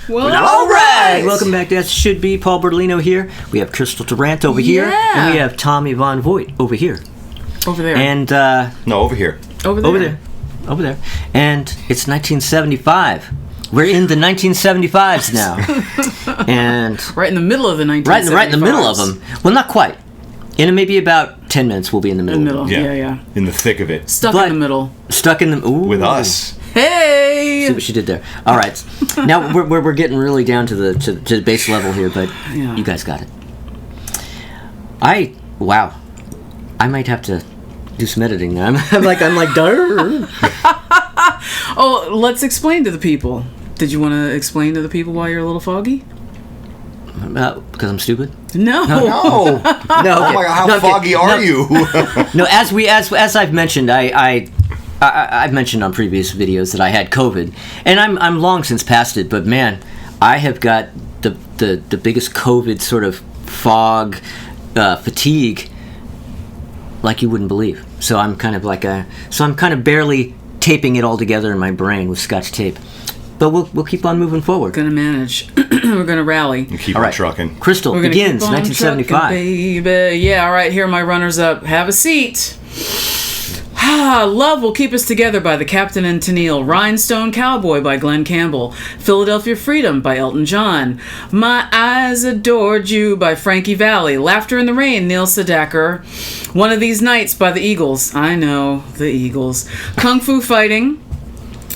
Well, all right. Welcome back to That Should Be. Paul Bertolino here. We have Crystal Durant over here. And we have Tommy Von Voigt over here. Over there. And, no, over here. Over there. Over there. And it's 1975. We're in the 1975s now. And right in the middle of the 1975s. Right in the middle of them. Well, not quite. In maybe about 10 minutes, we'll be in the middle. Yeah. In the thick of it. Stuck in the middle. Ooh. With us. Hey! See what she did there. All right. Now we're getting really down to the base level here, but you guys got it. I might have to do some editing now. I'm like, darn. Oh, let's explain to the people. Did you want to explain to the people why you're a little foggy? Because I'm stupid? No. No. Okay. Oh my God, how foggy are you? No, as I've mentioned, I've mentioned on previous videos that I had COVID, and I'm long since past it. But man, I have got the biggest COVID sort of fog, fatigue, like you wouldn't believe. So I'm kind of barely taping it all together in my brain with Scotch tape. But we'll keep on moving forward. Gonna manage. We're gonna rally. And keep on trucking. Crystal begins 1975. Trucking, baby. Yeah, all right. Here are my runners up. Have a seat. Love Will Keep Us Together by the Captain and Tennille. Rhinestone Cowboy by Glenn Campbell. Philadelphia Freedom by Elton John. My Eyes Adored You by Frankie Valli. Laughter in the Rain, Neil Sedaka. One of These Nights by the Eagles. I know, the Eagles. Kung Fu Fighting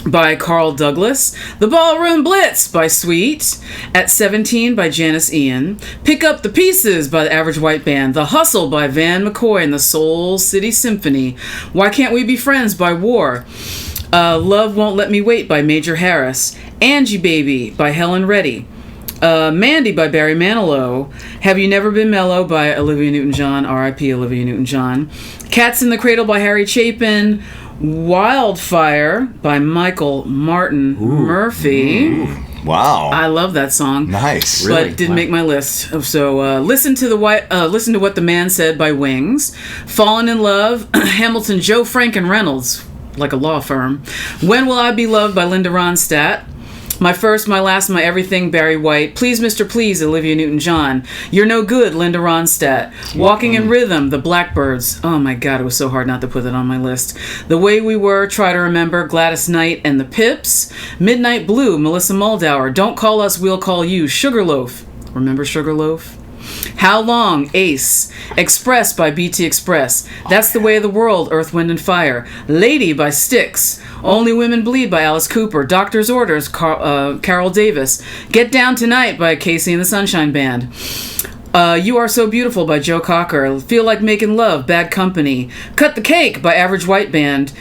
by Carl Douglas. The Ballroom Blitz by Sweet. At 17 by Janice Ian. Pick Up the Pieces by the Average White Band. The Hustle by Van McCoy and the Soul City Symphony. Why Can't We Be Friends by War. Love Won't Let Me Wait by Major Harris. Angie Baby by Helen Reddy. Mandy by Barry Manilow. Have You Never Been Mellow by Olivia Newton-John. R.I.P. Olivia Newton-John. Cats in the Cradle by Harry Chapin. Wildfire by Michael Martin Murphy. Ooh. Wow. I love that song. Nice. But Really? didn't make my list. So listen to What the Man Said by Wings. Fallen in Love, Hamilton, Joe Frank and Reynolds, like a law firm. When Will I Be Loved by Linda Ronstadt. My First, My Last, My Everything, Barry White. Please, Mr. Please, Olivia Newton-John. You're No Good, Linda Ronstadt. Walking in Rhythm, The Blackbirds. Oh my God, it was so hard not to put that on my list. The Way We Were, Try to Remember, Gladys Knight and the Pips. Midnight Blue, Melissa Muldaur. Don't Call Us, We'll Call You, Sugarloaf. Remember Sugarloaf? How Long, Ace. Express by BT Express. That's the Way of the World, Earth, Wind and Fire. Lady by Styx. Only Women Bleed by Alice Cooper. Doctor's Orders, Carol Davis. Get Down Tonight by Casey and the Sunshine Band. You Are So Beautiful by Joe Cocker. Feel Like Making Love, Bad Company. Cut the Cake by Average White Band.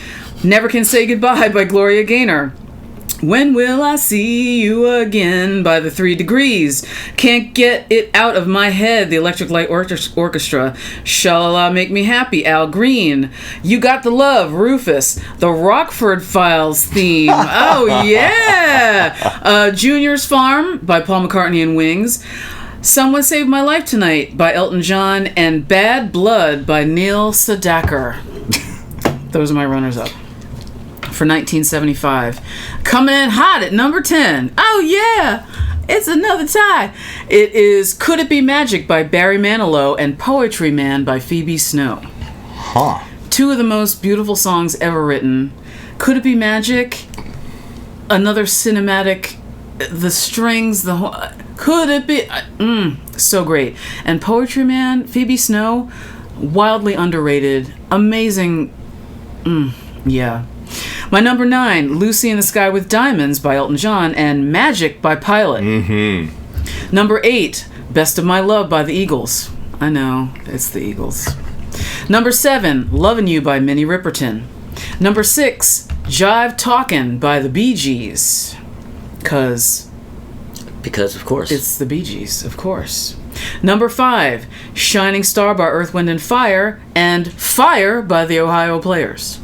Never Can Say Goodbye by Gloria Gaynor. When Will I See You Again by the 3 Degrees. Can't Get It Out of My Head, the Electric Light Orchestra. Sha-la-la Make Me Happy, Al Green. You Got the Love, Rufus. The Rockford Files theme. Oh, yeah. Junior's Farm by Paul McCartney and Wings. Someone Saved My Life Tonight by Elton John. And Bad Blood by Neil Sedaka. Those are my runners-up for 1975. Coming in hot at number 10. Oh yeah, it's another tie. It is Could It Be Magic by Barry Manilow and Poetry Man by Phoebe Snow. Huh. Two of the most beautiful songs ever written. Could It Be Magic? Another cinematic, the strings, the whole, could it be? So great. And Poetry Man, Phoebe Snow, wildly underrated, amazing. Yeah. My number 9, Lucy in the Sky with Diamonds by Elton John and Magic by Pilot. Mm-hmm. Number 8, Best of My Love by the Eagles. I know, it's the Eagles. Number 7, Lovin' You by Minnie Riperton. Number 6, Jive Talkin' by the Bee Gees. Because of course. It's the Bee Gees, of course. Number 5, Shining Star by Earth, Wind and Fire and Fire by the Ohio Players.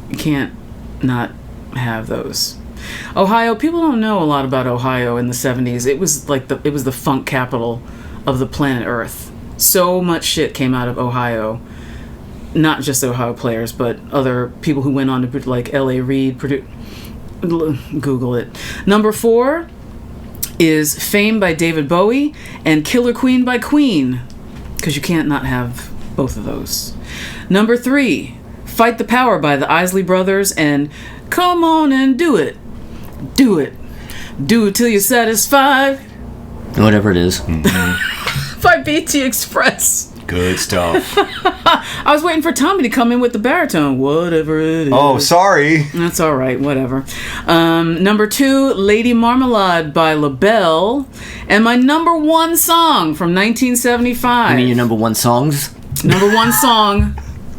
You can't not have those. Ohio, people don't know a lot about Ohio in the 70s. It was like it was the funk capital of the planet Earth. So much shit came out of Ohio. Not just Ohio Players, but other people who went on to like L.A. Reid, Google it. Number 4, is Fame by David Bowie and Killer Queen by Queen, because you can't not have both of those. Number 3, Fight the Power by the Isley Brothers and Come On and Do It. Do it. Do it till you're satisfied. Whatever it is. By BT Express. Good stuff. I was waiting for Tommy to come in with the baritone. Whatever it is. Oh, sorry. That's all right. Whatever. Number 2, Lady Marmalade by LaBelle. And my number 1 song from 1975. You mean your number 1 songs? Number 1 song.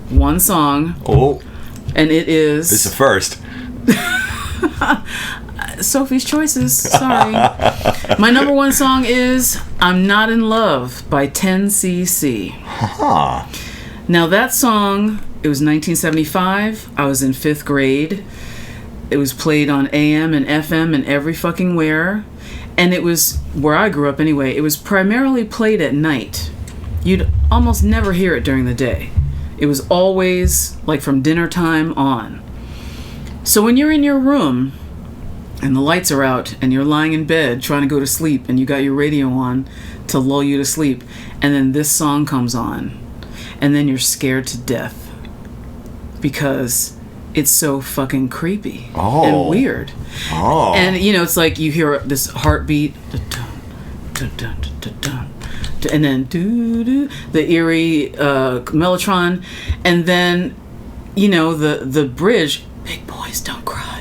One song. Oh. And it is... This is a first. Sophie's Choices. Sorry. My number 1 song is I'm Not in Love by 10cc. Huh. Now that song, it was 1975. I was in 5th grade. It was played on AM and FM and every fucking where. And it was, where I grew up anyway, it was primarily played at night. You'd almost never hear it during the day. It was always like from dinner time on. So when you're in your room and the lights are out and you're lying in bed trying to go to sleep and you got your radio on to lull you to sleep, and then this song comes on, and then you're scared to death because it's so fucking creepy and weird. Oh. And you know, it's like you hear this heartbeat, and then the eerie mellotron, and then you know the bridge. Big boys don't cry.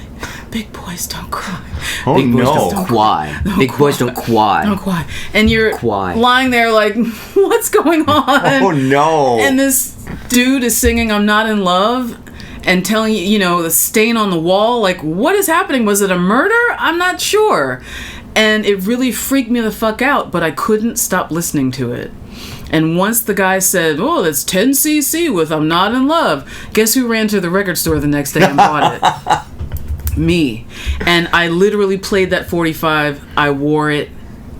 Big boys don't cry. Oh, Big boys no. don't Quai. Big boys don't quai. Don't cry. And you're Quai. lying there like, what's going on? Oh, no. And this dude is singing I'm Not in Love and telling you, you know, the stain on the wall. Like, what is happening? Was it a murder? I'm not sure. And it really freaked me the fuck out, but I couldn't stop listening to it. And once the guy said, oh, that's 10cc with I'm Not in Love, guess who ran to the record store the next day and bought it? Me. And I literally played that 45. I wore it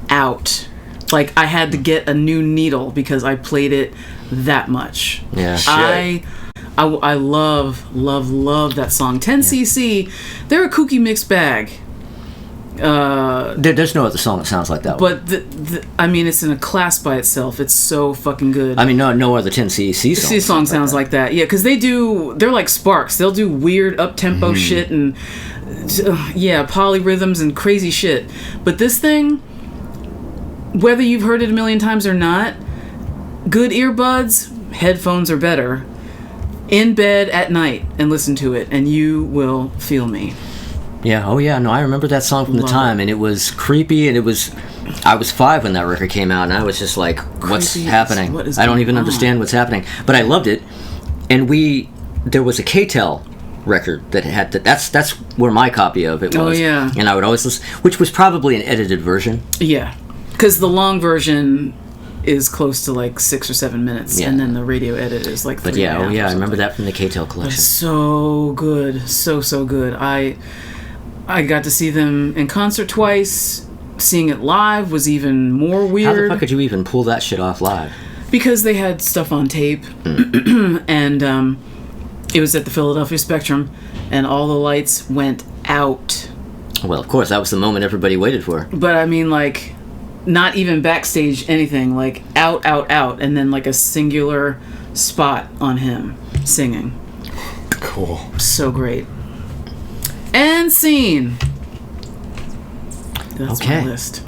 out. Like, I had to get a new needle because I played it that much. Yeah. I love that song. 10cc, they're a kooky mixed bag. There's no other song that sounds like that one. But I mean, it's in a class by itself. It's so fucking good. I mean, no other 10cc song. Song sounds like that. Yeah, because they're like Sparks. They'll do weird up-tempo shit and polyrhythms and crazy shit. But this thing, whether you've heard it a million times or not, good earbuds, headphones are better. In bed at night and listen to it, and you will feel me. Yeah, oh yeah, no, I remember that song from the time, and it was creepy, and I was 5 when that record came out, and I was just like, what's happening? I don't even understand what's happening. But I loved it, and there was a k-tel record that had that's where my copy of it was. Oh, yeah. And I would always listen, which was probably an edited version. Yeah, because the long version is close to like 6 or 7 minutes, and then the radio edit is like 3 But yeah, and a half I remember that from the k-tel collection. So good, so good. I got to see them in concert twice. Seeing it live was even more weird. How the fuck could you even pull that shit off live? Because they had stuff on tape, and it was at the Philadelphia Spectrum, and all the lights went out. Well, of course, that was the moment everybody waited for. But I mean, like, not even backstage anything, like out, and then like a singular spot on him singing. Cool. So great. And scene. That's my list.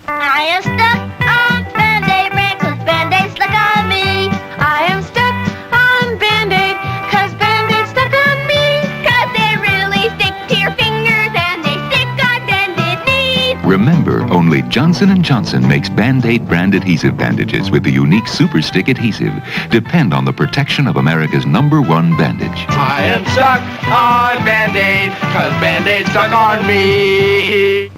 I am stuck on Band-Aid brand 'cause Band-Aid stuck on me. I am stuck on Band-Aid 'cause Band-Aid stuck on me. 'Cause they really stick to your fingers and they stick on bended knees. Remember, only Johnson & Johnson makes Band-Aid brand adhesive bandages with the unique Super Stick adhesive. Depend on the protection of America's #1 bandage. I am stuck on Band-Aid, 'cause Band-Aid stuck on me.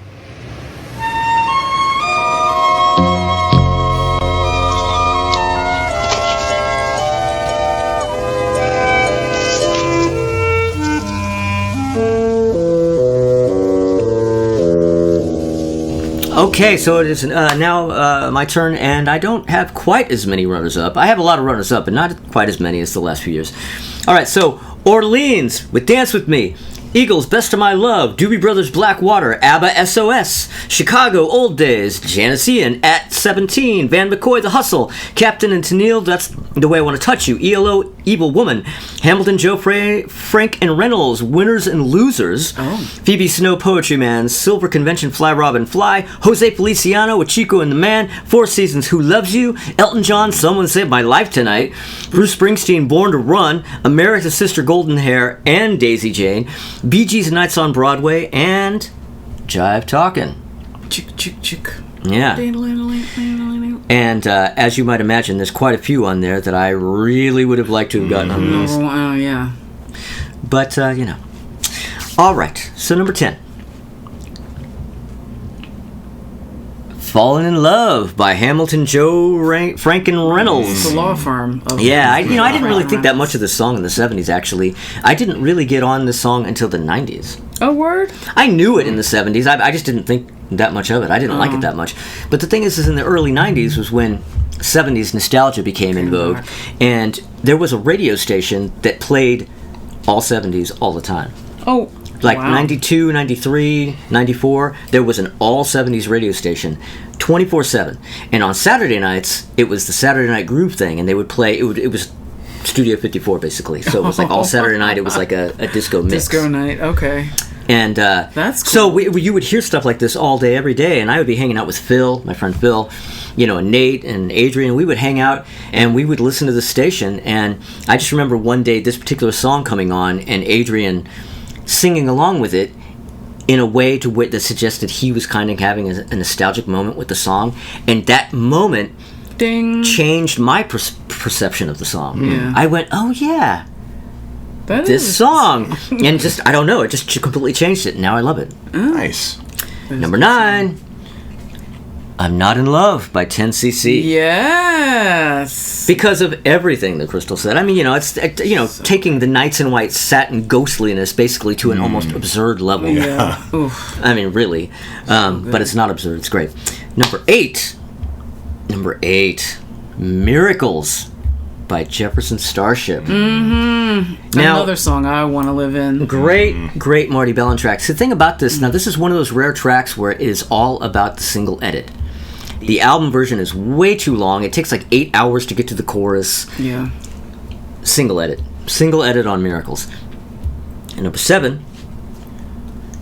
Okay, so it is now my turn, and I don't have quite as many runners-up. I have a lot of runners-up, but not quite as many as the last few years. All right, so Orleans with Dance With Me. Eagles, Best of My Love, Doobie Brothers, Blackwater, ABBA, SOS, Chicago, Old Days, Janice Ian, At 17, Van McCoy, The Hustle, Captain and Tennille, That's the Way I Want to Touch You, ELO, Evil Woman, Hamilton, Joe Frank and Reynolds, Winners and Losers, Phoebe Snow, Poetry Man, Silver Convention, Fly Robin Fly, Jose Feliciano with Chico and the Man, Four Seasons, Who Loves You, Elton John, Someone Saved My Life Tonight, Bruce Springsteen, Born to Run, America's Sister Golden Hair, and Daisy Jane, Bee Gees, Nights on Broadway, and Jive Talkin'. Chick, chick, chick. Yeah. And as you might imagine, there's quite a few on there that I really would have liked to have gotten on the list. Oh, yeah. But, All right, so number 10. Fallen in Love by Hamilton, Joe Frank and Reynolds. It's a law firm. Yeah, I didn't really think that much of this song in the 70s, actually. I didn't really get on this song until the 90s. Oh, word? I knew it in the 70s. I just didn't think that much of it. I didn't like it that much. But the thing is in the early 90s was when 70s nostalgia became in vogue. And there was a radio station that played all 70s all the time. Oh, Like wow. 92, 93, 94, there was an all 70s radio station 24/7. And on Saturday nights, it was the Saturday Night Groove thing, and they would play, it was Studio 54 basically. So it was like all Saturday night, it was like a disco mix. Disco night, okay. And That's cool. So you would hear stuff like this all day, every day, and I would be hanging out with Phil, my friend Phil, and Nate and Adrian. We would hang out and we would listen to the station. And I just remember one day this particular song coming on, and Adrian singing along with it in a way that suggested he was kind of having a nostalgic moment with the song, and that moment Ding. changed my perception of the song. Yeah. I went, oh yeah, That this is- song, and just I don't know, it just completely changed it. Now I love it. Nice. Number 9, I'm Not in Love by 10cc. Yes. Because of everything that Crystal said. I mean, it's taking the Knights in White satin ghostliness basically to an almost absurd level. Yeah. Oof. I mean, really. But it's not absurd. It's great. Number 8, Miracles by Jefferson Starship. Mm-hmm. Now, Another song I want to live in. Great Marty Bellin tracks. The thing about this, now this is one of those rare tracks where it is all about the single edit. The album version is way too long. It takes like 8 hours to get to the chorus. Yeah. Single edit on Miracles. And number 7,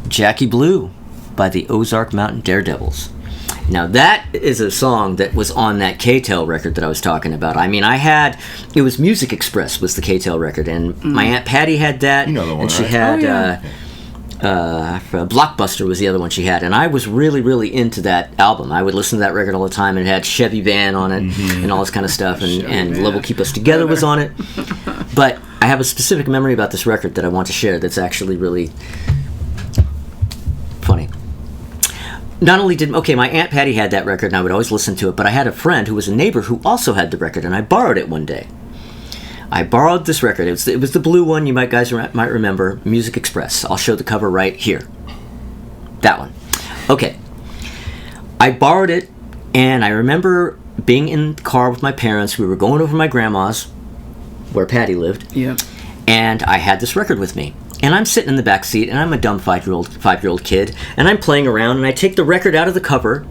Jackie Blue by the Ozark Mountain Daredevils. Now that is a song that was on that K-tel record that I was talking about. I mean, it was Music Express was the K-tel record, and my Aunt Patty had that. You know the one, and she right? had Blockbuster was the other one she had, and I was really, really into that album. I would listen to that record all the time, and it had Chevy Van on it and all this kind of stuff, and Love Will Keep Us Together was on it. But I have a specific memory about this record that I want to share that's actually really funny. Not only my Aunt Patty had that record, and I would always listen to it, but I had a friend who was a neighbor who also had the record, and I borrowed it one day. I borrowed this record. It was the blue one. You guys might remember, Music Express. I'll show the cover right here. That one. Okay. I borrowed it, and I remember being in the car with my parents. We were going over to my grandma's, where Patty lived. Yep. And I had this record with me. And I'm sitting in the back seat, and I'm a dumb five-year-old kid, and I'm playing around, and I take the record out of the cover.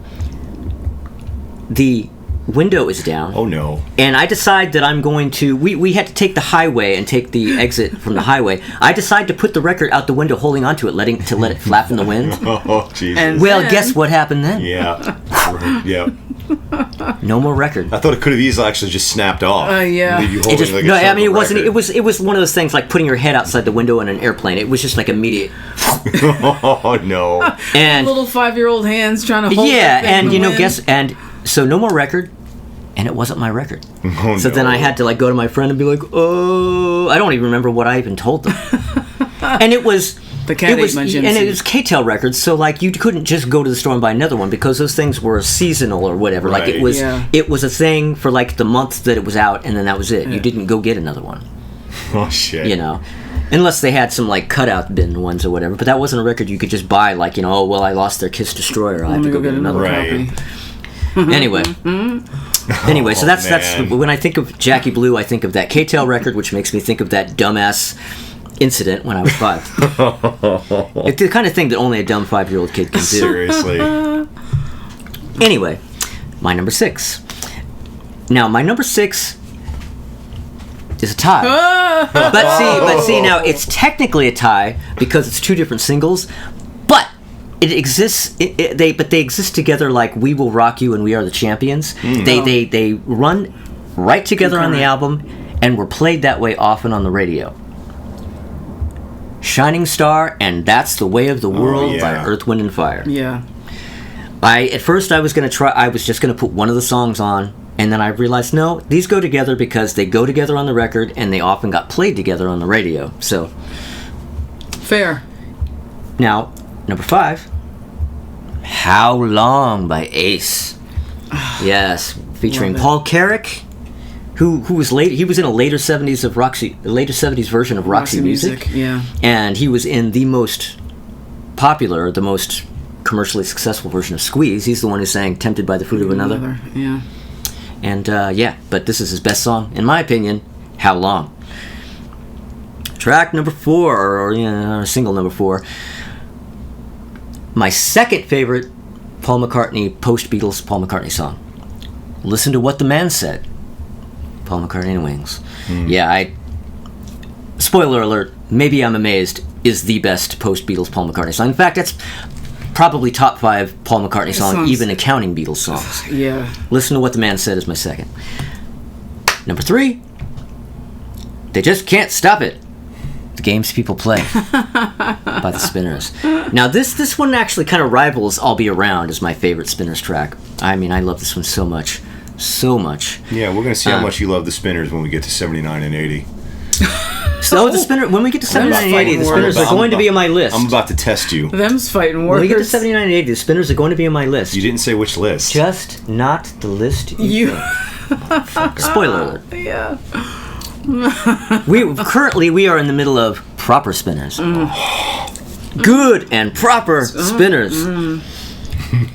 The window is down. Oh no. And I decide that I'm going to... We had to take the highway and take the exit from the highway. I decide to put the record out the window, holding onto it, let it flap in the wind. Oh, Jesus. And Well, then- guess what happened then? Yeah. Yeah. No more record. I thought it could have easily actually just snapped off. Yeah. Leave you It holding just, like a no, I chunk mean, it of wasn't. record. It was one of those things like putting your head outside the window in an airplane. It was just like immediate. Oh no. And Little 5-year-old hands trying to hold yeah, that thing in and the you know, wind. so no more record, and it wasn't my record. Oh, So then no. I had to go to my friend and be like, oh, I don't even remember what I even told them. And it was. The Cat it was, ate my and Jimsy. it was K-tel records, so you couldn't just go to the store and buy another one because those things were seasonal or whatever. Like Right. it was, Yeah. it was a thing for the month that it was out, and then that was it. You didn't go get another one, Oh shit. unless they had some cutout bin ones or whatever. But that wasn't a record you could just buy. Oh well, I lost their Kiss Destroyer. I have Let to me go get another. Right. copy. Anyway. Anyway, so that's man. when I think of Jackie Blue, I think of that K-tel record, which makes me think of that dumbass incident when I was 5. It's the kind of thing that only a dumb 5-year-old kid can do. Seriously. Anyway, my number 6. Now, my number 6 is a tie. But see, now it's technically a tie because it's 2 different singles, but it exists. They exist together like "We Will Rock You" and "We Are the Champions." They run right together on the album, and were played that way often on the radio. "Shining Star" and "That's the Way of the World" by Earth, Wind and Fire. Yeah. At first I was just gonna put one of the songs on, and then I realized no, these go together because they go together on the record, and they often got played together on the radio. So Fair. now, number 5, "How Long" by Ace. Yes, featuring Love it. Paul Carrick, who was late. He was in a later 70s version of Roxy Music. Yeah. And he was in the most popular, the most commercially successful version of Squeeze. He's the one who sang "Tempted by the Fruit of Another." Yeah. And but this is his best song, in my opinion, "How Long." Track number 4, or single number 4. My second favorite Paul McCartney, post-Beatles Paul McCartney song. "Listen to What the Man Said." Paul McCartney and Wings. Yeah, spoiler alert, "Maybe I'm Amazed" is the best post-Beatles Paul McCartney song. In fact, that's probably top 5 Paul McCartney song, even accounting Beatles songs. Yeah. "Listen to What the Man Said" is my second. Number 3, "They Just Can't Stop It." The Games People Play by the Spinners. Now this one actually kind of rivals "I'll Be Around" as my favorite Spinners track. I mean, I love this one so much. So much. Yeah, we're going to see how much you love the Spinners when we get to 79 and 80. So the Spinner, when we get to 79 and 80, the Spinners are going to be on my list. I'm about to test you. Them's fighting When words. we get to 79 and 80, the Spinners are going to be on my list. You didn't say which list. Just not the list you think. Spoiler alert. Yeah. We are in the middle of proper Spinners. Good and proper Spinners.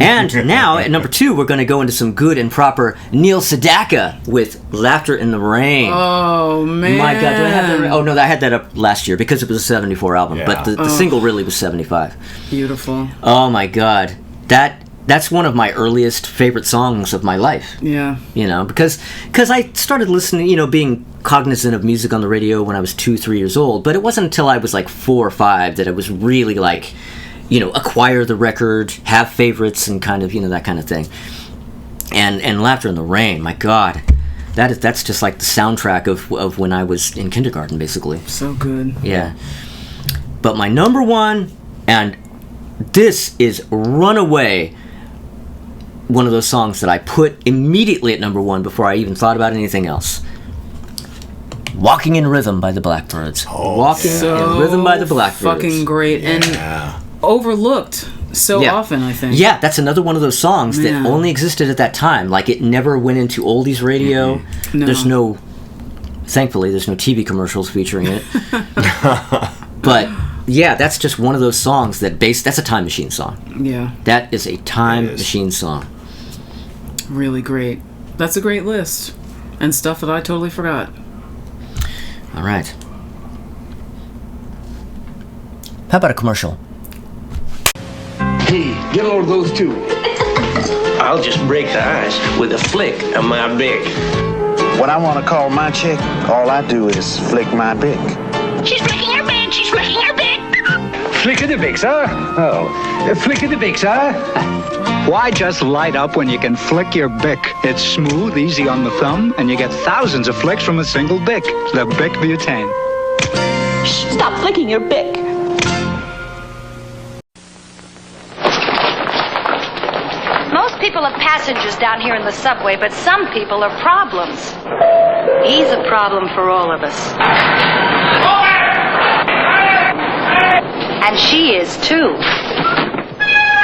And now, at number 2, we're going to go into some good and proper Neil Sedaka with "Laughter in the Rain." Oh, man. My God, do I have that right? Oh, no, I had that up last year because it was a 74 album, Yeah. but the single really was 75. Beautiful. Oh, my God. That's one of my earliest favorite songs of my life. Yeah. You know, because I started listening, being cognizant of music on the radio when I was 2-3 years old, but it wasn't until I was like 4 or 5 that I was really like, acquire the record, have favorites, and kind of, that kind of thing. And "Laughter in the Rain," my God, that's just like the soundtrack of when I was in kindergarten, basically. So good. Yeah. But my number 1, and this is runaway one of those songs that I put immediately at number 1 before I even thought about anything else. "Walking in Rhythm" by the Blackbirds. Walking in Rhythm by the Blackbirds. Fucking great. Yeah. And overlooked so often, I think. Yeah, that's another one of those songs Man. that only existed at that time. Like, it never went into oldies radio. No. Thankfully, there's no TV commercials featuring it. But yeah, that's just one of those songs that's a time machine song. Yeah. That is a time machine song. Really great. That's a great list. And stuff that I totally forgot. All right. How about a commercial? Hey, get a load of those two. I'll just break the ice with a flick of my bick. When I want to call my chick, all I do is flick my bick. She's flicking her big, she's flicking her big. Flick of the Bic, sir? Oh, flick of the Bic, sir? Why just light up when you can flick your Bic? It's smooth, easy on the thumb, and you get thousands of flicks from a single Bic. The Bic Butane. Stop flicking your bick. Most people are passengers down here in the subway, but some people are problems. He's a problem for all of us. And she is too.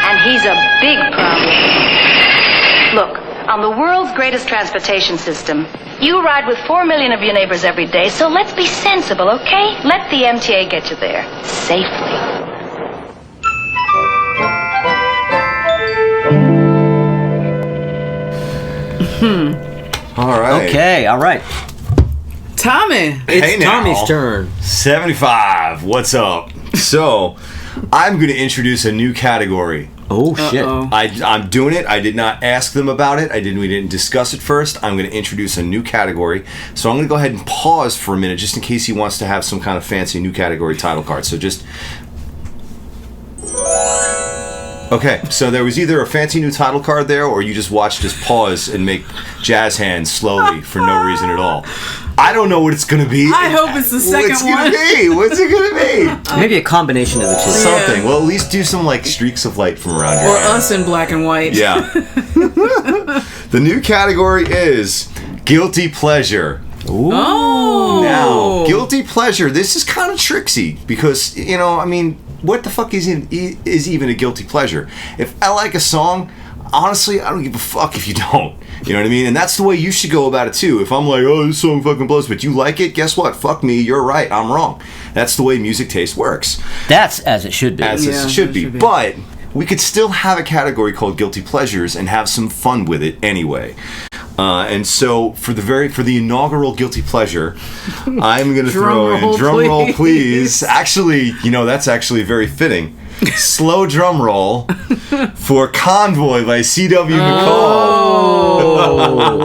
And he's a big problem. Look, on the world's greatest transportation system, you ride with 4 million of your neighbors every day, so let's be sensible, okay? Let the MTA get you there safely. All right. Okay, all right. Tommy. It's Hey now. Tommy's turn. 75. What's up? So, I'm going to introduce a new category. Oh, shit. I'm doing it. I did not ask them about it. We didn't discuss it first. I'm going to introduce a new category. So I'm going to go ahead and pause for a minute just in case he wants to have some kind of fancy new category title card. So just... Okay, so there was either a fancy new title card there, or you just watched us pause and make jazz hands slowly for no reason at all. I don't know what it's going to be. I hope it's the second one. What's it going to be? Maybe a combination of the two. Something. Well, at least do some like streaks of light from around here. Or us in black and white. Yeah. The new category is guilty pleasure. Oh. Now, guilty pleasure. This is kind of tricksy because, you know, I mean, what the fuck is even a guilty pleasure? If I like a song, honestly, I don't give a fuck if you don't. You know what I mean? And that's the way you should go about it too. If I'm like, oh, this song fucking blows, but you like it, guess what? Fuck me, you're right, I'm wrong. That's the way music taste works. That's as it should be. As it should be. But we could still have a category called guilty pleasures and have some fun with it anyway. And so for the inaugural guilty pleasure, I'm going to throw in drum roll, please. Actually, you know, that's actually very fitting. Slow drum roll for Convoy by C.W. McCall.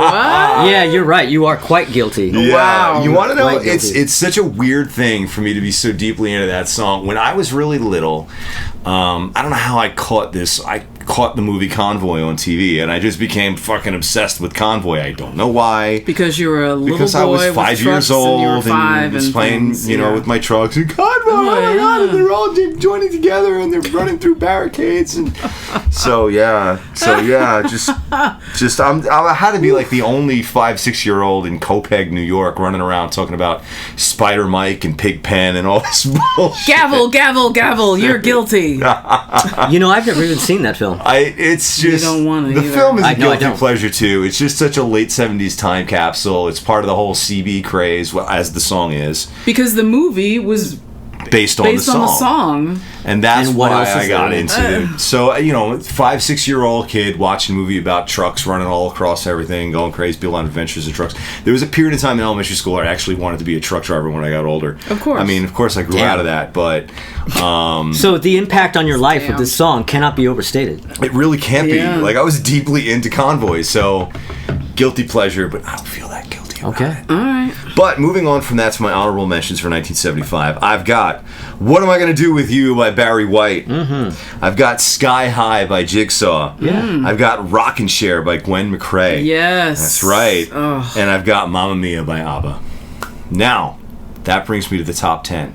Yeah, you're right. You are quite guilty. Yeah. Wow. You want to know, it's such a weird thing for me to be so deeply into that song. When I was really little, I don't know how I caught this. I caught the movie Convoy on TV, and I just became fucking obsessed with Convoy. I don't know why. Because you were a little because boy I was 5 with years trucks old and you were 5 and was and playing, things, you know, yeah. with my trucks and Convoy. Oh my god! And they're all joining together and they're running through barricades and so yeah, just I had to be like the only 5-6 year old in Copeg, New York, running around talking about Spider Mike and Pigpen and all this bullshit. Gavel, gavel, gavel. You're guilty. You know, I've never even seen that film. It's just You don't want to the either. film is a I guilty don't. pleasure too. It's just such a late 70s time capsule. It's part of the whole CB craze, as the song is, Because the movie was based on the song. And that's And what why else is I got there? into it. So, you know, 5-6 year old kid watching a movie about trucks running all across everything, going crazy, people on adventures in trucks. There was a period of time in elementary school where I actually wanted to be a truck driver when I got older. Of course. I mean, of course I grew out of that, but So the impact on your life of this song cannot be overstated. it really can't Yeah. be. Like, I was deeply into Convoy, so guilty pleasure, but I don't feel that guilty about Okay. it. All right. But moving on from that to my honorable mentions for 1975, I've got What Am I Gonna Do With You by Barry White. Mm-hmm. I've got Sky High by Jigsaw. Yeah. I've got Rockin' Share by Gwen McCrae. Yes. That's right. Oh. And I've got Mamma Mia by ABBA. Now, that brings me to the top 10.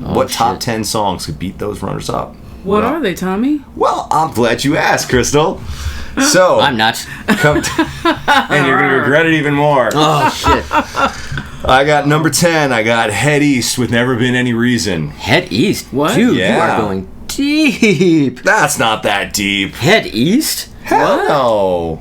What top shit. 10 songs could beat those runners up? What are they, Tommy? Well, I'm glad you asked, Crystal. So I'm not. and you're gonna regret it even more. Oh, shit. I got number 10. I got Head East with Never Been Any Reason. Head east? What? Dude, you Yeah. are going deep. That's not that deep. Head east? Hell no.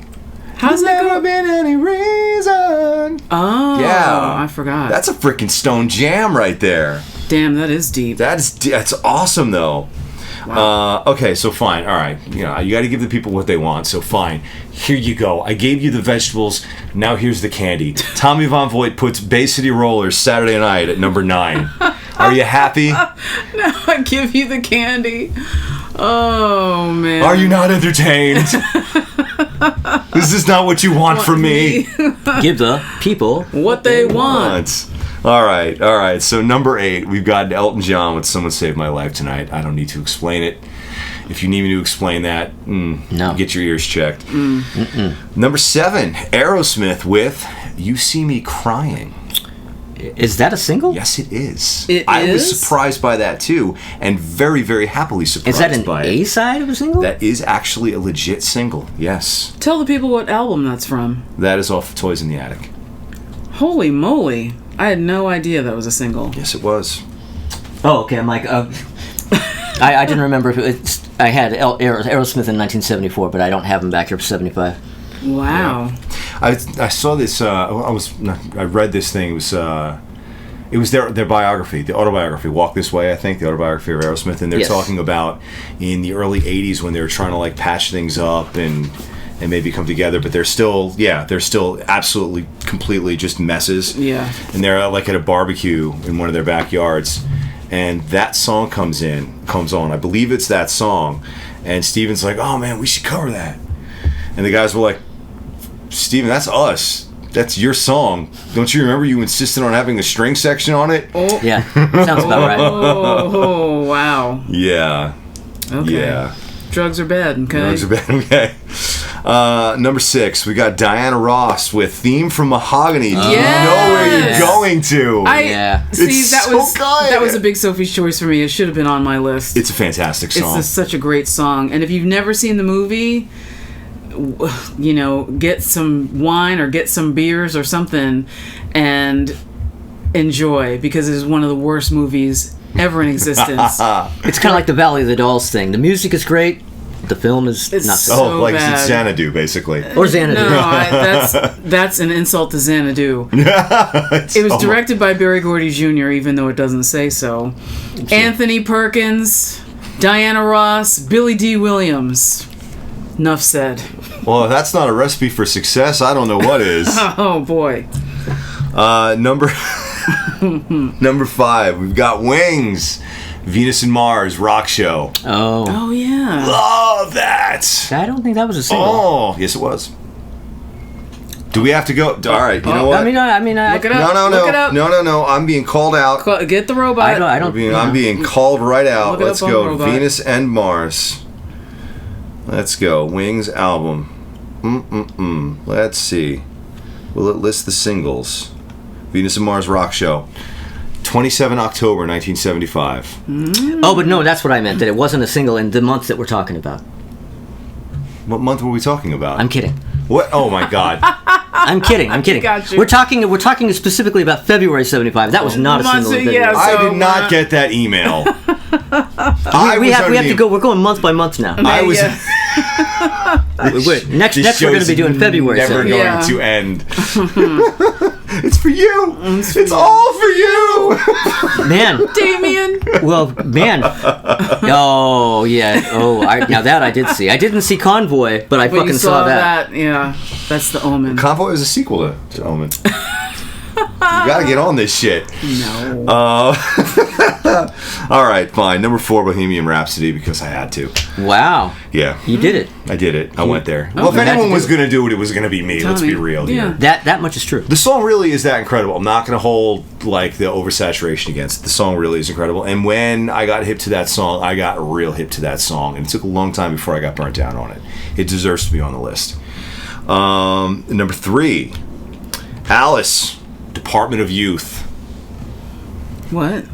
How's that Never go? been any reason. Oh, Yeah. I forgot. That's a freaking Stone jam right there. Damn, that is deep. That's awesome though. Okay, so fine. All right. You know, you got to give the people what they want. So fine. Here you go. I gave you the vegetables. Now here's the candy. Tommy Von Voigt puts Bay City Rollers Saturday Night at number 9. Are you happy? Now I give you the candy. Oh, man. Are you not entertained? This is not what you want from me. Give the people What they want. All right. So number 8, we've got Elton John with "Someone Saved My Life Tonight." I don't need to explain it. If you need me to explain that, No. get your ears checked. Number 7, Aerosmith with "You See Me Crying." Is that a single? Yes, it is. It was is? surprised by that too, and very, very happily surprised Is that an by it. A-side of a single? That is actually a legit single. Yes, Tell the people what album that's from. that is off of Toys in the Attic. Holy moly. I had no idea that was a single. Yes, it was. Oh, okay. I'm like, I didn't remember if it's. I had Aerosmith in 1974, but I don't have them back here for 75. Wow. I saw this. I read this thing. It was their biography, the autobiography, Walk This Way, I think, the autobiography of Aerosmith, and they're Yes. talking about in the early 80s when they were trying to like patch things up and and maybe come together, but they're still absolutely, completely just messes. Yeah. And they're like at a barbecue in one of their backyards, and that song comes on. I believe it's that song, and Steven's like, "Oh man, we should cover that." And the guys were like, "Steven, that's us. That's your song. Don't you remember you insisted on having a string section on it?" Oh. Yeah, sounds about right. Oh, wow. Yeah. Okay. Yeah. Drugs are bad, okay? Drugs are bad, okay. Number 6, we got Diana Ross with Theme from Mahogany. Do you know where you're going to? See, that was a big Sophie's choice for me. It should have been on my list. It's a fantastic song. It's such a great song. And if you've never seen the movie, you know, get some wine or get some beers or something and enjoy, because it's one of the worst movies ever in existence. It's kind of like the Valley of the Dolls thing. The music is great. The film is not so like bad. It's Xanadu, basically. Or Xanadu. No, that's an insult to Xanadu. It was directed by Barry Gordy Jr., even though it doesn't say so. Anthony Perkins, Diana Ross, Billy D. Williams. Enough said. Well, if that's not a recipe for success, I don't know what is. Oh, boy. Number 5, we've got Wings. Venus and Mars rock show. Oh yeah. Love that. I don't think that was a single. Oh, yes it was. Do we have to go? All right, you know what? I mean, look it up. No. Look it up. No. I'm being called out. Get the robot. I'm being called right out. Look it Let's up on go. robot. Venus and Mars. Let's go. Wings album. Let's see. Will it list the singles? Venus and Mars rock show. 27 October 1975. Oh, but no, that's what I meant. That it wasn't a single in the month that we're talking about. What month were we talking about? I'm kidding. What? Oh my God. I'm kidding. Got you. We're talking specifically about February 75. That was not a single. In February. I did not get that email. we have to go. We're going month by month now. I was. Next we're going to be doing February. Never going to end. It's for you. It's all for you. Man. Damien. Well, man. Oh, yeah. Now that I did see. I didn't see Convoy, but I fucking saw that. Yeah. That's the Omen. Convoy was a sequel to Omen. You gotta get on this shit. No. All right, fine. Number 4, Bohemian Rhapsody, because I had to. Wow. Yeah. You did it. I did it. I went there. Well, if anyone was going to do it, it was going to be me. Let's be real here. That much is true. The song really is that incredible. I'm not going to hold like the oversaturation against it. The song really is incredible. And when I got hip to that song, I got real hip to that song. And it took a long time before I got burnt down on it. It deserves to be on the list. Number 3, Alice, Department of Youth. What?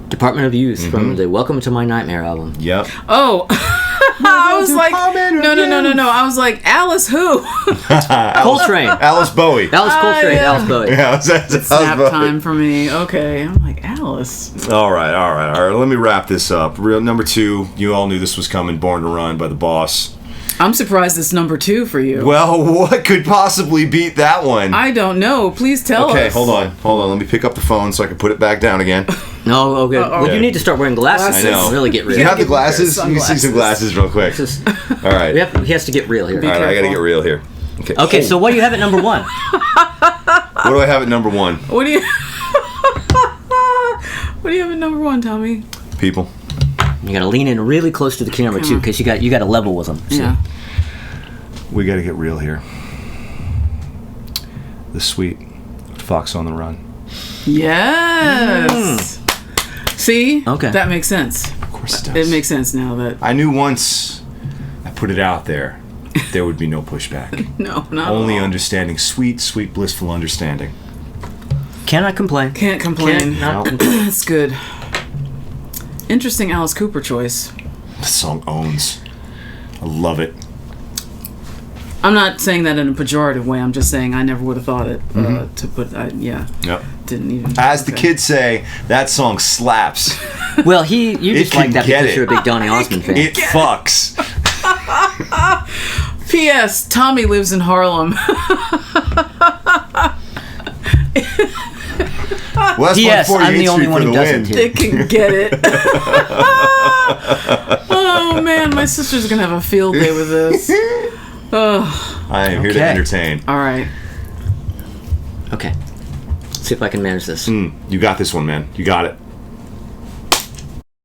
Department of Youth from the Welcome to My Nightmare album. Yep. Oh. I was like, no. I was like, Alice who? Coltrane. Alice Bowie. Alice Coltrane. Yeah. Alice Bowie. Yeah, it's nap time for me. Okay. I'm like, Alice. All right. Let me wrap this up. Number 2, you all knew this was coming, Born to Run by The Boss. I'm surprised it's number 2 for you. Well, what could possibly beat that one? I don't know. Please tell us. Okay, hold on. Let me pick up the phone so I can put it back down again. No, okay. Well, you need to start wearing glasses. I know. To really get real. You have the glasses? You can see some glasses real quick. All right. He has to get real here. All right, I got to get real here. Okay, so what do you have at number 1? What do I have at number 1? What do you have at number 1, Tommy? People. You got to lean in really close to the camera too, because you got to level with them. So. Yeah. We got to get real here. The Sweet Fox on the Run. Yes. See? Okay. That makes sense. Of course it does. It makes sense now that I knew once I put it out there would be no pushback. No, not Only at all. understanding, sweet, blissful understanding. Cannot complain. Can't complain. Cannot complain. That's good. Interesting Alice Cooper choice. The song owns. I love it. I'm not saying that in a pejorative way. I'm just saying I never would have thought it to put. Yep. Didn't even. As the kids say, that song slaps. Well, you just like that because you're a big Donny Osmond fan. It fucks. P.S. Tommy lives in Harlem. Well, that's P.S. I'm the only one who doesn't. They can get it. Oh man, my sister's gonna have a field day with this. I am here to Okay. entertain. All right. Okay. Let's see if I can manage this. You got this one, man. You got it.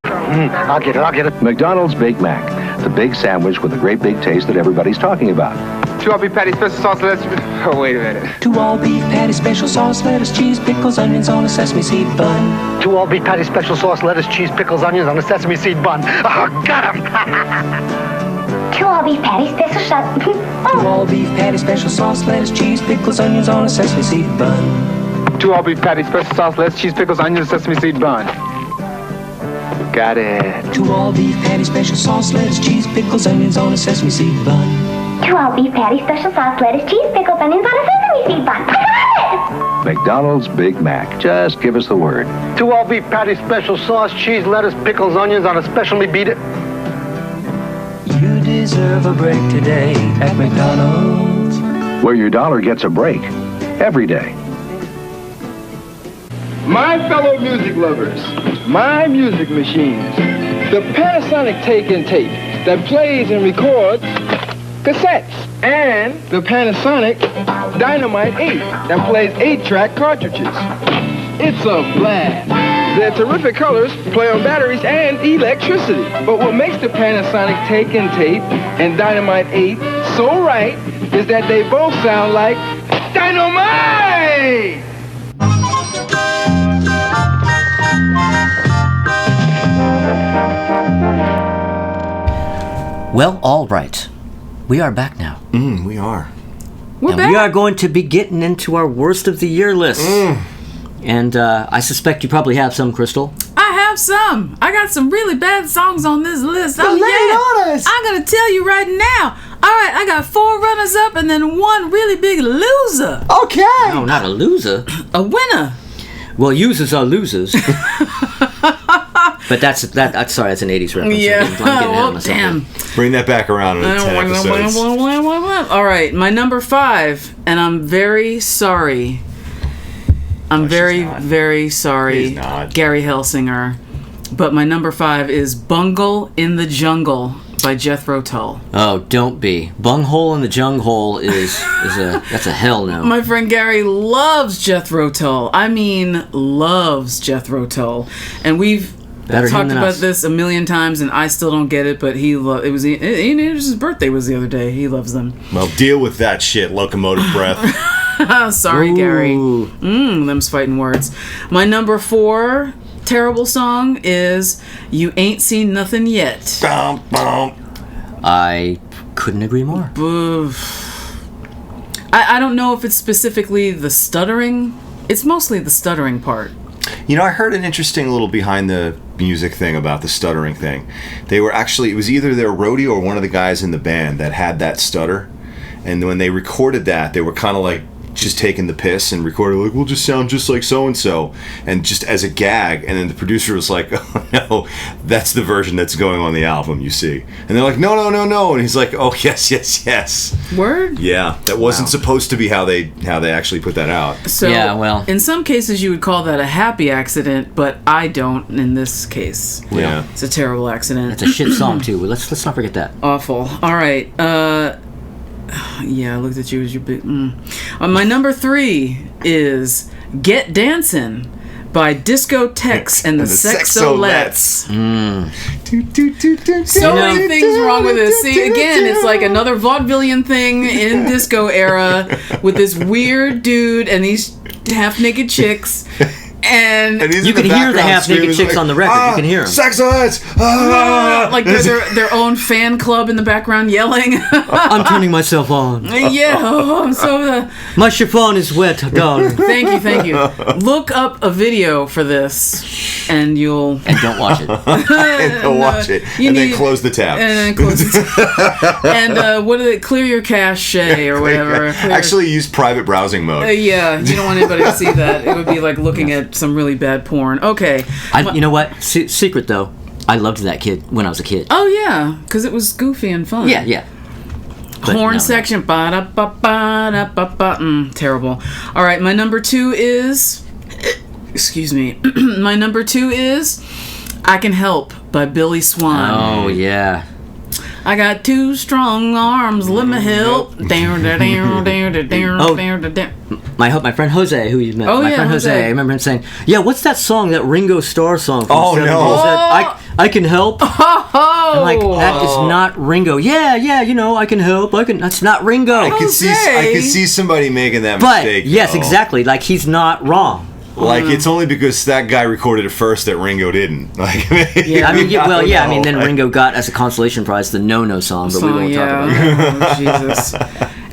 I'll get it. McDonald's Big Mac, the big sandwich with a great big taste that everybody's talking about. 2 all-beef patty, special sauce, lettuce. Oh, wait a minute. 2 all-beef patty, special sauce, lettuce, cheese, pickles, onions on a sesame seed bun. 2 all-beef patty, special sauce, lettuce, cheese, pickles, onions on a sesame seed bun. Oh, got him! 2 all-beef patty, special sauce. 2 all-beef patty, special sauce, lettuce, cheese, pickles, onions on a sesame seed bun. 2 all-beef patty, special sauce, lettuce, cheese, pickles, onions, sesame seed bun. Got it. 2 all-beef patty, special sauce, lettuce, cheese, pickles, onions on a sesame seed bun. 2 all-beef patty, special sauce, lettuce, cheese, pickles, onions on a sesame seed bun. I got it! McDonald's Big Mac. Just give us the word. 2 all-beef patty, special sauce, cheese, lettuce, pickles, onions on a specially beat it. You deserve a break today at McDonald's. Where your dollar gets a break. Every day. My fellow music lovers, my music machines, the Panasonic take and tape that plays and records cassettes, and the Panasonic DYN-O-MITE 8 that plays 8-track cartridges. It's a blast. Their terrific colors play on batteries and electricity. But what makes the Panasonic take and tape and DYN-O-MITE 8 so right is that they both sound like dynamite! Well, all right. We are back now. We are. We're and back. we are going to be getting into our worst of the year list. And I suspect you probably have some, Crystal. I have some. I got some really bad songs on this list. Well, lay it on us. I'm going to tell you right now. All right, I got 4 runners-up and then 1 really big loser. Okay. No, not a loser. A winner. Well, users are losers. But that's sorry, that's an 80s reference. Yeah. I'm getting ahead of myself. Damn. Bring that back around in 10 episodes. All right, my number 5, and I'm very sorry. I'm very sorry, He's not. Gary Helsinger. But my number 5 is Bungle in the Jungle by Jethro Tull. Oh, don't be. Bunghole in the Junghole that's a hell no. My friend Gary loves Jethro Tull. I mean, loves Jethro Tull. And we've Better him talked than about us. this a million times, and I still don't get it. But it was his birthday was the other day. He loves them. Well, deal with that shit, locomotive breath. Sorry, Ooh. Gary. Them's fighting words. My number 4 terrible song is "You Ain't Seen Nothing Yet." Bum, bum. I couldn't agree more. I don't know if it's specifically the stuttering. It's mostly the stuttering part. You know, I heard an interesting little behind the music thing about the stuttering thing. They were actually, it was either their roadie or one of the guys in the band that had that stutter. And when they recorded that, they were kind of like just taking the piss and recorded like, we'll just sound just like so-and-so. And just as a gag. And then the producer was like, oh no, that's the version that's going on the album, you see. And they're like, no. And he's like, oh, yes. Word? Yeah, that wasn't supposed to be how they actually put that out. So, Yeah, well. in some cases you would call that a happy accident, but I don't in this case. Yeah. It's a terrible accident. It's a shit song too. Let's not forget that. Awful. All right. Yeah, I looked at you as your big. My number 3 is "Get Dancin'" by Discotheques and the Sexolettes. So many things wrong with this. See, again, it's like another vaudevillian thing in disco era with this weird dude and these half-naked chicks. And he's You in the can hear the background half-naked screaming, chicks like, on the record. You can hear them. Sexolettes! like their own fan club in the background yelling. I'm turning myself on. Yeah, I'm so. My chiffon is wet, darling. Thank you. Look up a video for this, and you'll. And don't watch it. And they'll watch it. And then close the tab. And then close the tab. And what is it? Clear your cache or whatever. Actually, use private browsing mode. Yeah, you don't want anybody to see that. It would be like looking at some really bad porn. Okay. You know what? Secret though, I loved that kid when I was a kid. Oh yeah, because it was goofy and fun. Yeah. But Horn no. section. Ba-da-ba-ba-da-ba-ba. Terrible. All right, my number 2 is. Excuse me. My number 2 is "I Can Help" by Billy Swan. Oh yeah. I got 2 strong arms, let me help. My friend Jose, who you met. Oh, my yeah, friend Jose. I remember him saying, "Yeah, what's that song? That Ringo Starr song?" From Oh, the 70s? no. He said, I can help. I'm like, that is not Ringo. Yeah, you know, I can help. That's not Ringo. I could see somebody making that But mistake. yes, though. exactly. Like, he's not wrong. Like, it's only because that guy recorded it first that Ringo didn't. Like, Yeah, I mean, don't then know. Ringo got as a consolation prize the No song, but we won't talk about that. Oh, Jesus.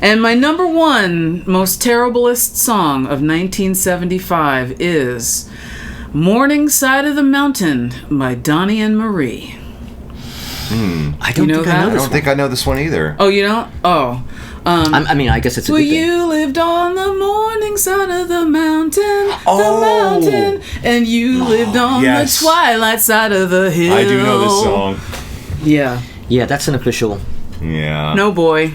And my number 1 most terriblest song of 1975 is "Morning Side of the Mountain" by Donnie and Marie. I don't think I know I this don't one. think I know this one either. Oh, you don't? Oh. I mean, I guess it's a Well, good thing. you lived on the morning side of the mountain, Oh. the mountain, and you lived on yes. the twilight side of the hill. I do know this song. Yeah. Yeah, that's an official. Yeah. No, boy.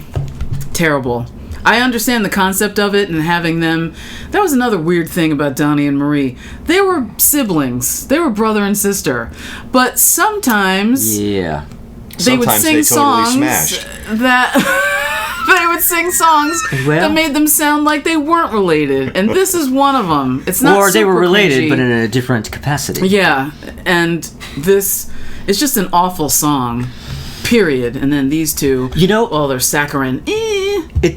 Terrible. I understand the concept of it and having them. That was another weird thing about Donnie and Marie. They were siblings. They were brother and sister. But sometimes Yeah. they would Sometimes sing they totally songs smashed. that they would sing songs Well- that made them sound like they weren't related, and this is one of them. It's not Or they were super related, cringy. but in a different capacity. Yeah, and this is just an awful song. Period. And then these two, You know, well, they're saccharine.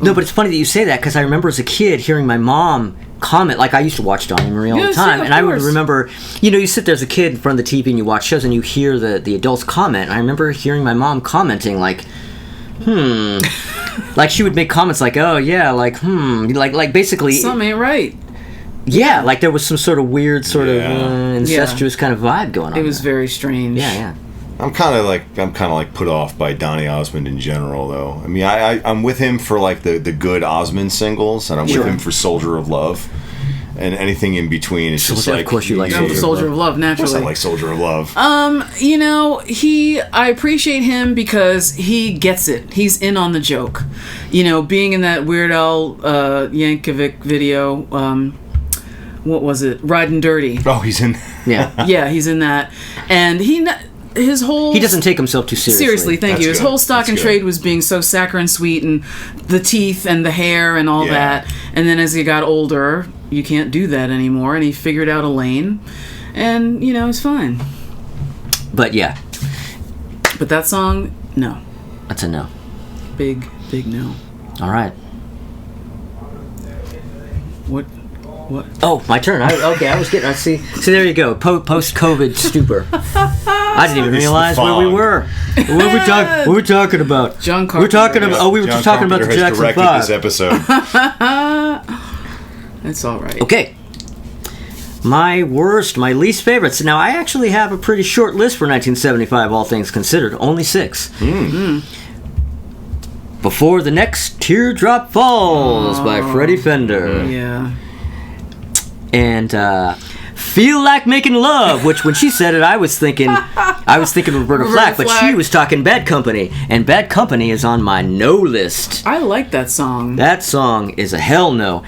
No, but it's funny that you say that because I remember as a kid hearing my mom comment. Like, I used to watch Donnie and Marie all Yes, the time, yeah, of and I would course. remember, you sit there as a kid in front of the TV and you watch shows and you hear the adults comment. And I remember hearing my mom commenting like, like she would make comments like, "Oh yeah, like like basically Something ain't right. Yeah, like there was some sort of weird, sort of Yeah. incestuous kind of vibe going on. It was there. very strange. Yeah. I'm kind of like put off by Donny Osmond in general, though. I mean, I'm with him for like the good Osmond singles, and I'm with him for Soldier of Love, and anything in between. It's just like, of course you like Soldier of Love, Of course, naturally. I like Soldier of Love. I appreciate him because he gets it. He's in on the joke. Being in that Weird Al Yankovic video, what was it? Riding Dirty. Oh, he's in. Yeah. Yeah, he's in that. And his whole... He doesn't take himself too seriously. Seriously, thank That's you. His good. whole stock That's and good. trade was being so saccharine sweet and the teeth and the hair and all Yeah. that. And then as he got older, you can't do that anymore. And he figured out a lane. And, it's fine. But yeah, But that song, no. that's a no. Big no. All right. What? Oh, my turn. I was getting. I see. So there you go. Post-COVID stupor. I didn't even It's the realize where we fog. were. What were we talking about? John We were talking Carpenter. about. Oh, we were John just talking about the Carpenter has Jackson directed 5. this episode. That's all right. Okay. My least favorites. Now, I actually have a pretty short list for 1975, all things considered. Only 6. Before the Next Teardrop Falls by Freddie Fender. Yeah. And Feel Like Making Love, which when she said it, I was thinking Roberta Flack, but she Flack. was talking Bad Company, and Bad Company is on my no list. I like that song. That song is a hell no.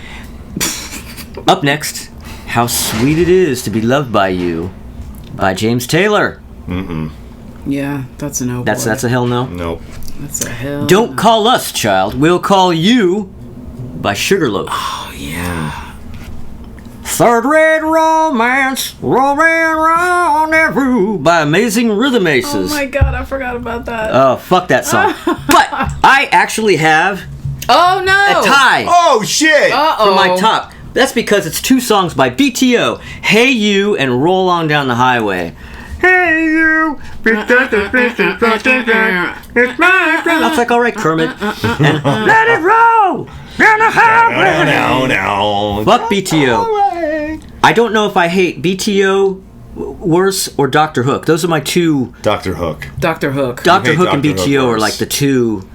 Up next, How Sweet It Is to Be Loved by You by James Taylor. Yeah, that's a no. That's boy. a hell no. Nope. That's a hell. Don't Call Us, Child, We'll Call You by Sugarloaf. Oh yeah. Third Rate Romance, Rendezvous by Amazing Rhythm Oh Aces. my god, I forgot about that. Oh, fuck that song. But I actually have Oh no. a tie Oh shit! for my top. That's because it's 2 songs by BTO, Hey You and Roll On Down the Highway. Hey you, that's like alright Kermit. And let it roll down the highway. No. Fuck BTO. I don't know if I hate BTO worse or Dr. Hook. Those are my 2. Dr. Hook. Dr. Hook. Dr. hate Hook and Dr. Hook BTO are worse. like the 2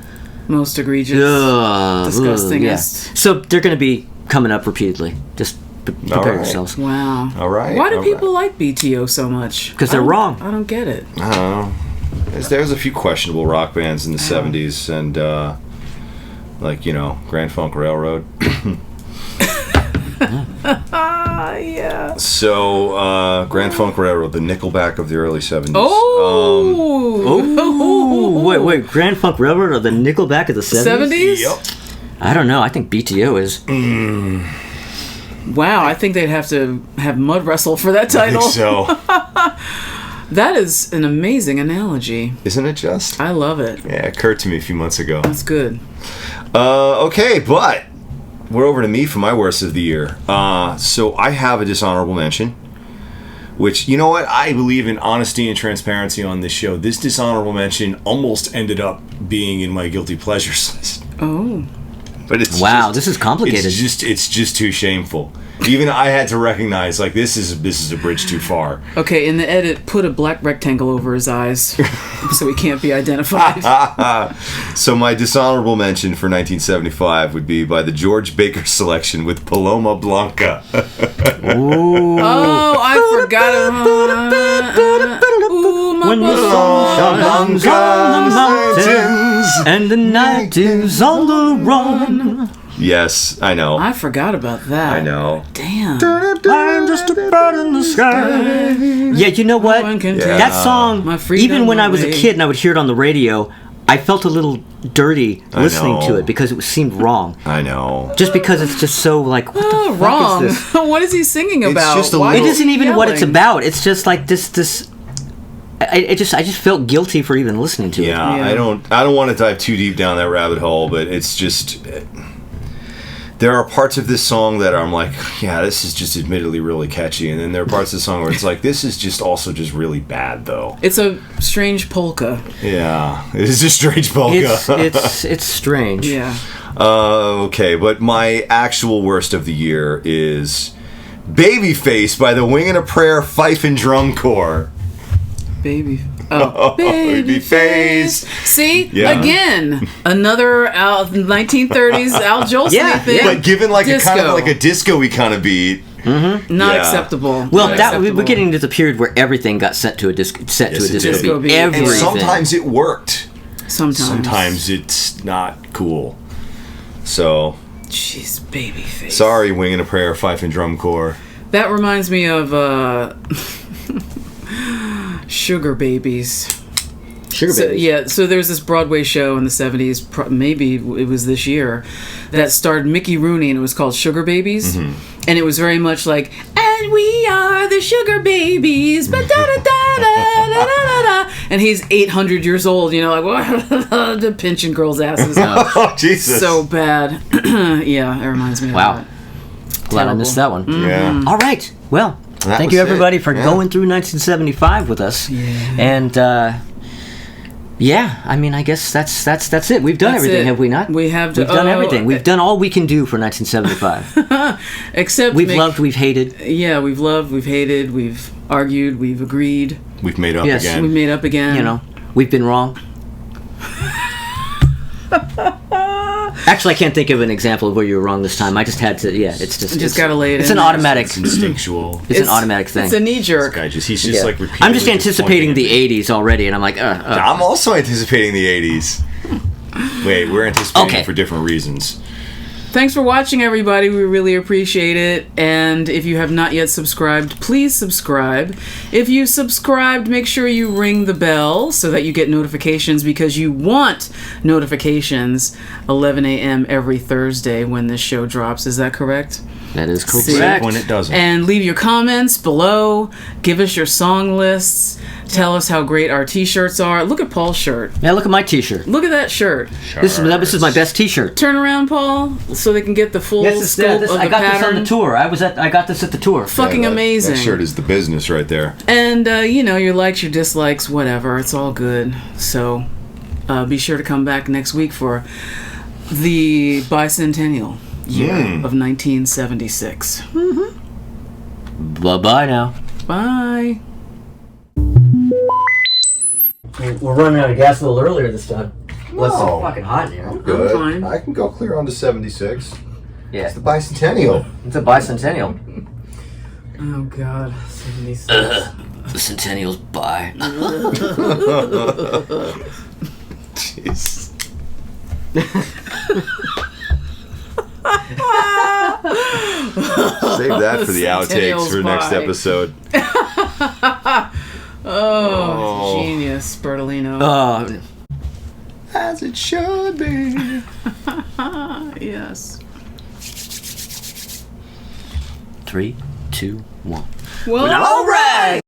Most egregious. disgustingest. Disgustingest. So they're going to be coming up repeatedly. Just prepare Alright. yourselves. Wow. All right. Why do all people right. like BTO so much? 'Cause they're I don't- wrong. I don't get it. I don't know. There's a few questionable rock bands in the 70s, and like Grand Funk Railroad. Yeah. So, Grand Funk Railroad, the Nickelback of the early 70s. Wait, Grand Funk Railroad or the Nickelback of the 70s? 70s? Yep. I don't know. I think BTO is. Wow, I think they'd have to have Mud Wrestle for that title. I think so. That is an amazing analogy. Isn't it just? I love it. Yeah, it occurred to me a few months ago. That's good. Okay, but we're over to me for my worst of the year. So I have a dishonorable mention, which, you know what? I believe in honesty and transparency on this show. This dishonorable mention almost ended up being in my guilty pleasures list. Oh. But it's this is complicated. It's just too shameful. Even I had to recognize, like, this is a bridge too far. Okay, in the edit, put a black rectangle over his eyes so he can't be identified. So my dishonorable mention for 1975 would be by the George Baker Selection with Paloma Blanca. Oh, I forgot. When the sun shines on the mountains and the night is on the run. Yes, I know. I forgot about that. I know. Damn. I'm just a bird in the sky. Yeah, you know what? That song, even when I was a kid and I would hear it on the radio, I felt a little dirty listening to it because it seemed wrong. I know. Just because it's just so like, what the fuck wrong. is this? What is he singing about? Just Why it isn't even yelling? what it's about. It's just like this. I just felt guilty for even listening to it. Yeah, I don't want to dive too deep down that rabbit hole, but it's just. There are parts of this song that I'm like, yeah, this is just admittedly really catchy, and then there are parts of the song where it's like, this is just also just really bad, though. It's a strange polka. Yeah, it is a strange polka. It's strange. Yeah. Okay, but my actual worst of the year is Babyface by the Wing and a Prayer Fife and Drum Corps. Babyface. See, again, another 1930s Al Jolson thing. But given like disco. a kind of like a disco-y kind of beat. Not acceptable. Well, we're getting into the period where everything got set to a disco beat. Everything. And sometimes it worked. Sometimes it's not cool. So. Jeez, Babyface. Sorry, Wing and a Prayer Fife and Drum Corps. That reminds me of Sugar Babies. Babies. So there's this Broadway show in the 70s, maybe it was this year, that starred Mickey Rooney, and it was called Sugar Babies. And it was very much like, and we are the Sugar Babies, ba-da-da-da-da-da-da-da. And he's 800 years old, like, pinching girls' asses. Oh, Jesus. So bad. Yeah, it reminds me of that. Glad I missed that one. Yeah. All right. Well, thank you everybody for going through 1975 with us. And I mean, I guess that's it. We've done everything, have we not? We have. We've done everything. We've done all we can do for 1975. Except we've loved, we've hated. Yeah, we've loved, we've hated, we've argued, we've agreed. We've made up again. We've made up again. We've been wrong. Actually, I can't think of an example of where you were wrong this time. I just had to. Yeah, it's just gotta lay it. It's in an there. automatic. It's instinctual. It's an automatic thing. It's a knee jerk. He's just like repeatedly. I'm just anticipating the 80s already, and I'm like, I'm also anticipating the 80s. Wait, we're anticipating it for different reasons. Thanks for watching, everybody. We really appreciate it. And if you have not yet subscribed, please subscribe. If you subscribed, make sure you ring the bell so that you get notifications, because you want notifications 11 a.m. every Thursday when this show drops. Is that correct? That is correct. Except when it doesn't. And leave your comments below. Give us your song lists. Tell us how great our t-shirts are. Look at Paul's shirt. Yeah, look at my t-shirt. Look at that shirt. This is my best t-shirt. Turn around, Paul, so they can get the full scope of the I got pattern. this on the tour. I got this at the tour. Fucking amazing. That shirt is the business right there. And, your likes, your dislikes, whatever. It's all good. So, be sure to come back next week for the bicentennial year of 1976. Bye-bye now. Bye. We're running out of gas a little earlier this time. No. It's so fucking hot in here. I'm good. I'm fine. I can go clear on to 76. Yeah. It's the bicentennial. It's a bicentennial. Oh, God. 76. The centennial's by. Jeez. Save that for the outtakes for next episode. Oh, genius, Bertolino. As it should be. Yes. 3, 2, 1. Well, all right.